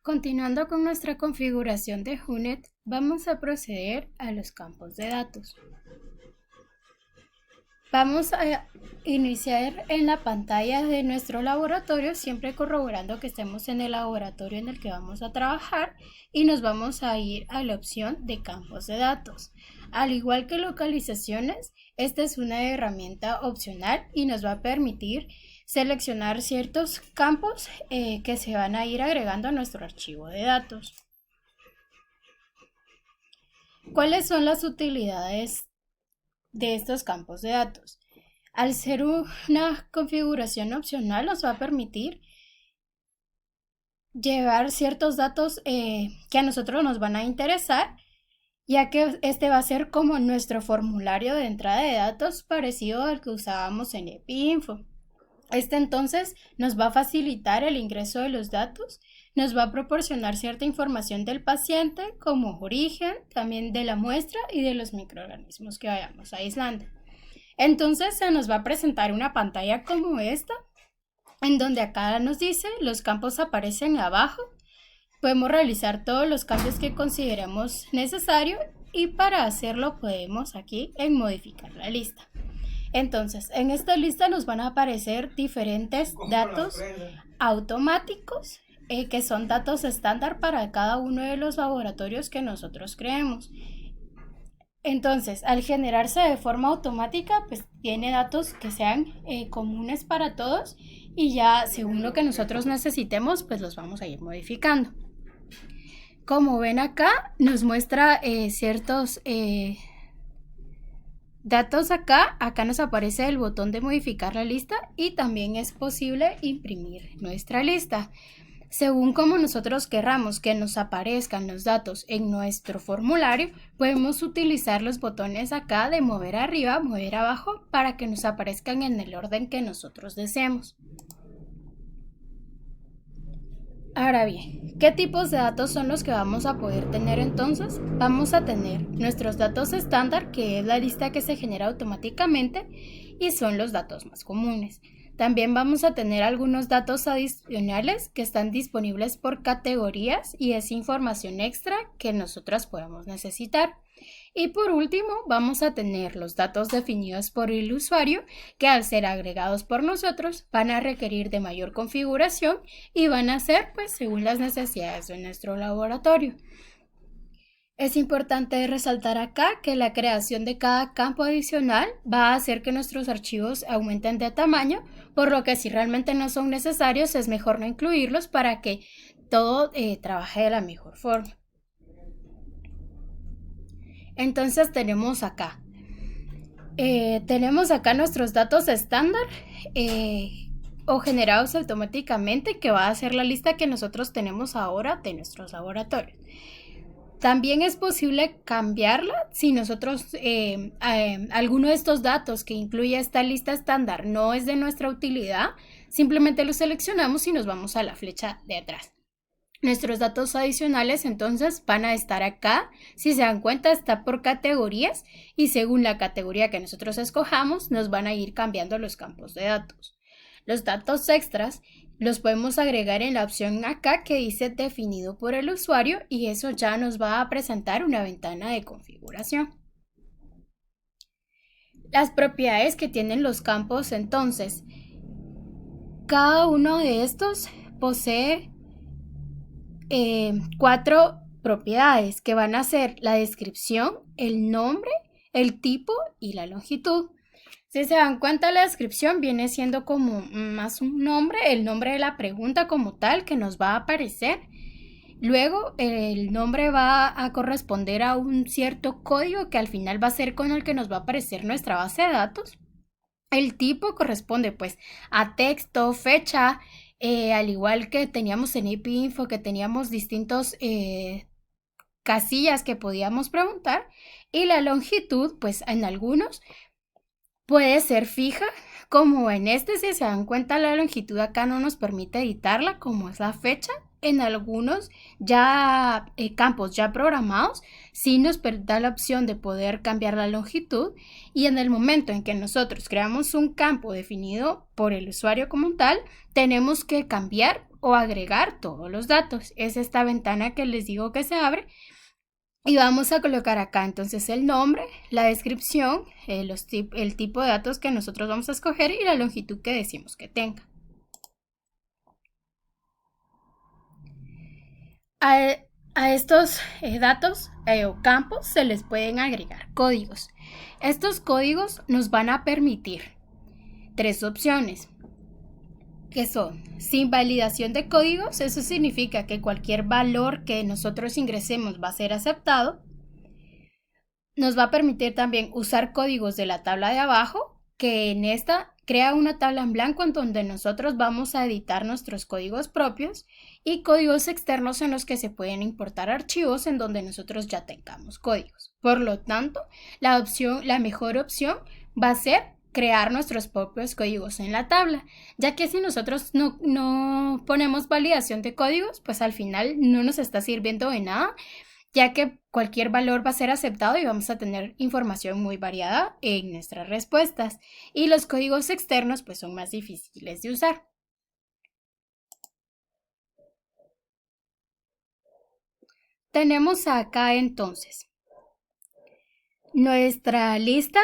Continuando con nuestra configuración de Hunet, vamos a proceder a los campos de datos. Vamos a iniciar en la pantalla de nuestro laboratorio, siempre corroborando que estemos en el laboratorio en el que vamos a trabajar, y nos vamos a ir a la opción de campos de datos. Al igual que localizaciones, esta es una herramienta opcional y nos va a permitir seleccionar ciertos campos que se van a ir agregando a nuestro archivo de datos. ¿Cuáles son las utilidades de estos campos de datos? Al ser una configuración opcional, nos va a permitir llevar ciertos datos que a nosotros nos van a interesar, ya que este va a ser como nuestro formulario de entrada de datos parecido al que usábamos en EpiInfo. Este entonces nos va a facilitar el ingreso de los datos, nos va a proporcionar cierta información del paciente como origen, también de la muestra y de los microorganismos que vayamos aislando. Entonces se nos va a presentar una pantalla como esta, en donde acá nos dice los campos aparecen abajo. Podemos realizar todos los cambios que consideremos necesario y para hacerlo podemos aquí en modificar la lista. Entonces, en esta lista nos van a aparecer diferentes datos automáticos que son datos estándar para cada uno de los laboratorios que nosotros creemos. Entonces, al generarse de forma automática, pues tiene datos que sean comunes para todos y ya según lo que nosotros necesitemos, pues los vamos a ir modificando. Como ven acá, nos muestra ciertos datos acá nos aparece el botón de modificar la lista y también es posible imprimir nuestra lista. Según como nosotros querramos que nos aparezcan los datos en nuestro formulario, podemos utilizar los botones acá de mover arriba, mover abajo para que nos aparezcan en el orden que nosotros deseemos. Ahora bien, ¿qué tipos de datos son los que vamos a poder tener entonces? Vamos a tener nuestros datos estándar, que es la lista que se genera automáticamente y son los datos más comunes. También vamos a tener algunos datos adicionales que están disponibles por categorías y es información extra que nosotros podemos necesitar. Y por último, vamos a tener los datos definidos por el usuario que al ser agregados por nosotros van a requerir de mayor configuración y van a ser pues según las necesidades de nuestro laboratorio. Es importante resaltar acá que la creación de cada campo adicional va a hacer que nuestros archivos aumenten de tamaño, por lo que si realmente no son necesarios es mejor no incluirlos para que todo trabaje de la mejor forma. Entonces tenemos acá nuestros datos estándar o generados automáticamente, que va a ser la lista que nosotros tenemos ahora de nuestros laboratorios. También es posible cambiarla si nosotros alguno de estos datos que incluye esta lista estándar no es de nuestra utilidad, simplemente lo seleccionamos y nos vamos a la flecha de atrás. Nuestros datos adicionales entonces van a estar acá. Si se dan cuenta, está por categorías y según la categoría que nosotros escojamos nos van a ir cambiando los campos de datos. Los datos extras los podemos agregar en la opción acá que dice definido por el usuario y eso ya nos va a presentar una ventana de configuración. Las propiedades que tienen los campos entonces, cada uno de estos posee 4 propiedades que van a ser la descripción, el nombre, el tipo y la longitud. Si se dan cuenta, la descripción viene siendo como más un nombre, el nombre de la pregunta como tal que nos va a aparecer. Luego el nombre va a corresponder a un cierto código que al final va a ser con el que nos va a aparecer nuestra base de datos. El tipo corresponde pues a texto, fecha, al igual que teníamos en EpiInfo, que teníamos distintos casillas que podíamos preguntar, y la longitud pues en algunos puede ser fija, como en este. Si se dan cuenta, la longitud acá no nos permite editarla, como es la fecha. En algunos campos ya programados sí nos da la opción de poder cambiar la longitud, y en el momento en que nosotros creamos un campo definido por el usuario como tal, tenemos que cambiar o agregar todos los datos. Es esta ventana que les digo que se abre y vamos a colocar acá entonces el nombre, la descripción, el tipo de datos que nosotros vamos a escoger y la longitud que decimos que tenga. A estos datos o campos se les pueden agregar códigos. Estos códigos nos van a permitir tres opciones, que son sin validación de códigos. Eso significa que cualquier valor que nosotros ingresemos va a ser aceptado. Nos va a permitir también usar códigos de la tabla de abajo, que en esta crea una tabla en blanco en donde nosotros vamos a editar nuestros códigos propios, y códigos externos en los que se pueden importar archivos en donde nosotros ya tengamos códigos. Por lo tanto, la mejor opción va a ser crear nuestros propios códigos en la tabla, ya que si nosotros no ponemos validación de códigos, pues al final no nos está sirviendo de nada, ya que cualquier valor va a ser aceptado y vamos a tener información muy variada en nuestras respuestas. Y los códigos externos pues son más difíciles de usar. Tenemos acá entonces nuestra lista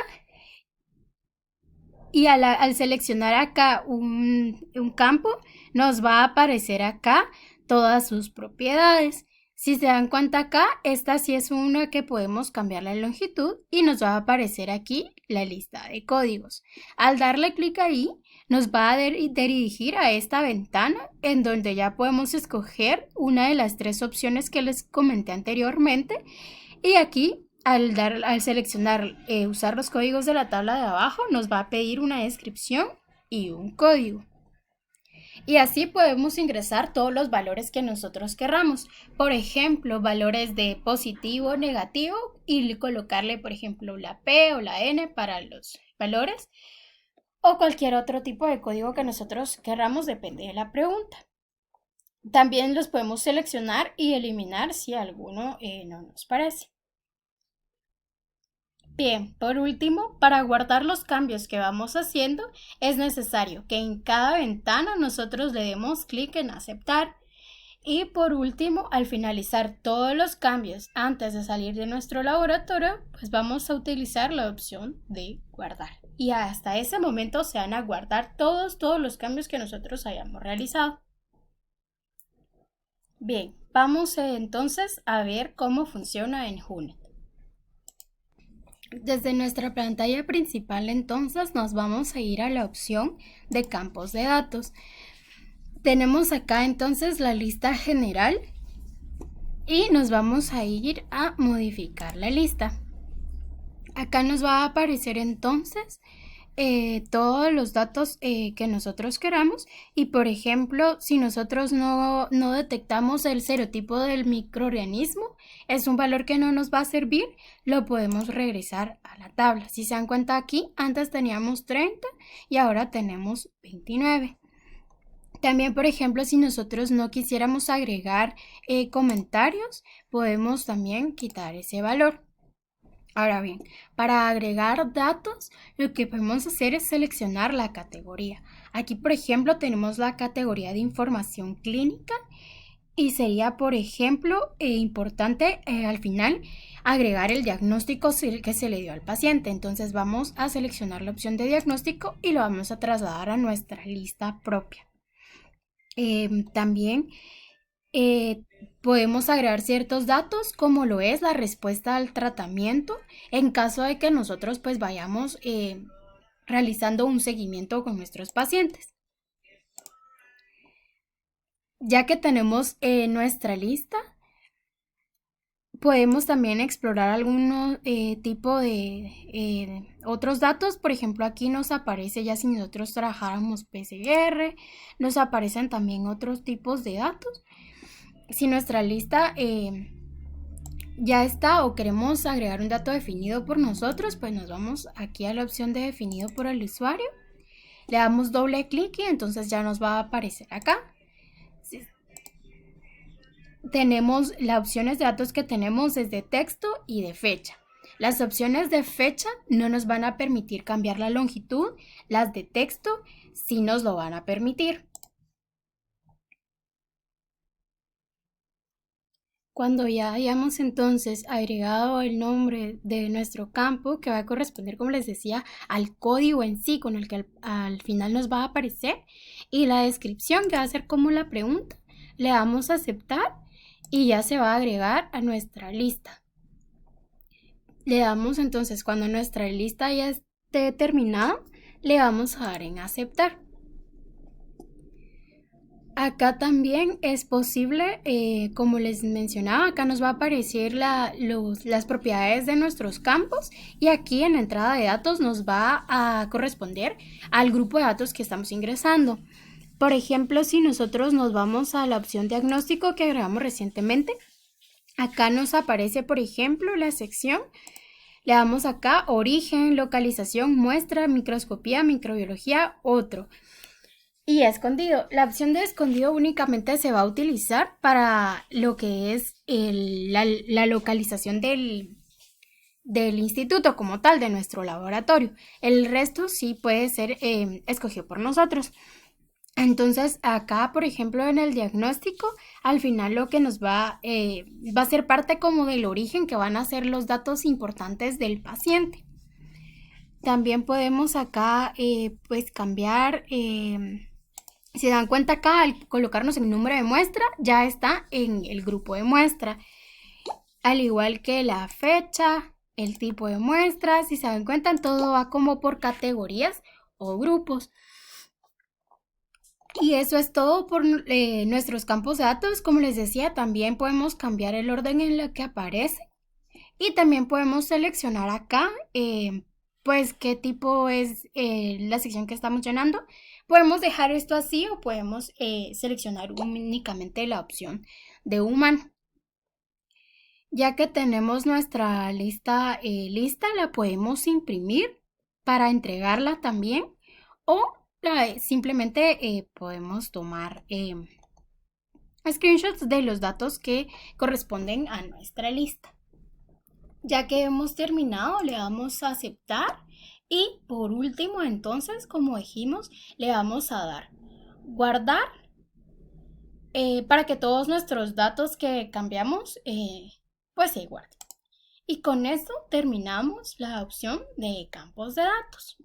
y al seleccionar acá un campo nos va a aparecer acá todas sus propiedades. Si se dan cuenta acá, esta sí es una que podemos cambiar la longitud y nos va a aparecer aquí la lista de códigos. Al darle clic ahí, nos va a dirigir a esta ventana en donde ya podemos escoger una de las tres opciones que les comenté anteriormente. Y aquí, al seleccionar usar los códigos de la tabla de abajo, nos va a pedir una descripción y un código. Y así podemos ingresar todos los valores que nosotros querramos. Por ejemplo, valores de positivo o negativo y colocarle, por ejemplo, la P o la N para los valores o cualquier otro tipo de código que nosotros querramos, depende de la pregunta. También los podemos seleccionar y eliminar si alguno no nos parece. Bien, por último, para guardar los cambios que vamos haciendo, es necesario que en cada ventana nosotros le demos clic en aceptar. Y por último, al finalizar todos los cambios antes de salir de nuestro laboratorio, pues vamos a utilizar la opción de guardar. Y hasta ese momento se van a guardar todos los cambios que nosotros hayamos realizado. Bien, vamos entonces a ver cómo funciona en Junet. Desde nuestra pantalla principal entonces nos vamos a ir a la opción de campos de datos. Tenemos acá entonces la lista general y nos vamos a ir a modificar la lista. Acá nos va a aparecer entonces todos los datos que nosotros queramos, y por ejemplo si nosotros no detectamos el serotipo del microorganismo, es un valor que no nos va a servir, lo podemos regresar a la tabla. Si se dan cuenta aquí, antes teníamos 30 y ahora tenemos 29. También, por ejemplo, si nosotros no quisiéramos agregar comentarios, podemos también quitar ese valor. Ahora bien, para agregar datos, lo que podemos hacer es seleccionar la categoría. Aquí, por ejemplo, tenemos la categoría de información clínica y sería, por ejemplo, importante al final agregar el diagnóstico que se le dio al paciente. Entonces vamos a seleccionar la opción de diagnóstico y lo vamos a trasladar a nuestra lista propia. También podemos agregar ciertos datos como lo es la respuesta al tratamiento en caso de que nosotros pues vayamos realizando un seguimiento con nuestros pacientes. Ya que tenemos nuestra lista, podemos también explorar algún tipo de otros datos. Por ejemplo, aquí nos aparece, ya si nosotros trabajáramos PCR, nos aparecen también otros tipos de datos. Si nuestra lista ya está o queremos agregar un dato definido por nosotros, pues nos vamos aquí a la opción de definido por el usuario, le damos doble clic y entonces ya nos va a aparecer acá. Tenemos las opciones de datos que tenemos es de texto y de fecha. Las opciones de fecha no nos van a permitir cambiar la longitud, las de texto sí nos lo van a permitir. Cuando ya hayamos entonces agregado el nombre de nuestro campo, que va a corresponder, como les decía, al código en sí con el que al final nos va a aparecer, y la descripción, que va a ser como la pregunta, le damos a aceptar y ya se va a agregar a nuestra lista. Le damos entonces, cuando nuestra lista ya esté terminada, le vamos a dar en aceptar. Acá también es posible, como les mencionaba, acá nos va a aparecer las propiedades de nuestros campos, y aquí en la entrada de datos nos va a corresponder al grupo de datos que estamos ingresando. Por ejemplo, si nosotros nos vamos a la opción diagnóstico que agregamos recientemente, acá nos aparece, por ejemplo, la sección. Le damos acá origen, localización, muestra, microscopía, microbiología, otro. Y escondido. La opción de escondido únicamente se va a utilizar para lo que es la localización del instituto como tal, de nuestro laboratorio. El resto sí puede ser escogido por nosotros. Entonces acá, por ejemplo, en el diagnóstico, al final lo que nos va a ser parte como del origen, que van a ser los datos importantes del paciente. También podemos acá pues cambiar, si se dan cuenta acá, al colocarnos el número de muestra, ya está en el grupo de muestra. Al igual que la fecha, el tipo de muestra, si se dan cuenta, todo va como por categorías o grupos. Y eso es todo por nuestros campos de datos. Como les decía, también podemos cambiar el orden en el que aparece. Y también podemos seleccionar acá, pues, qué tipo es la sección que estamos llenando. Podemos dejar esto así o podemos seleccionar únicamente la opción de humano. Ya que tenemos nuestra lista lista, la podemos imprimir para entregarla también, o simplemente podemos tomar screenshots de los datos que corresponden a nuestra lista. Ya que hemos terminado, le damos a aceptar, y por último, entonces, como dijimos, le vamos a dar guardar para que todos nuestros datos que cambiamos pues se guarden. Y con esto terminamos la opción de campos de datos.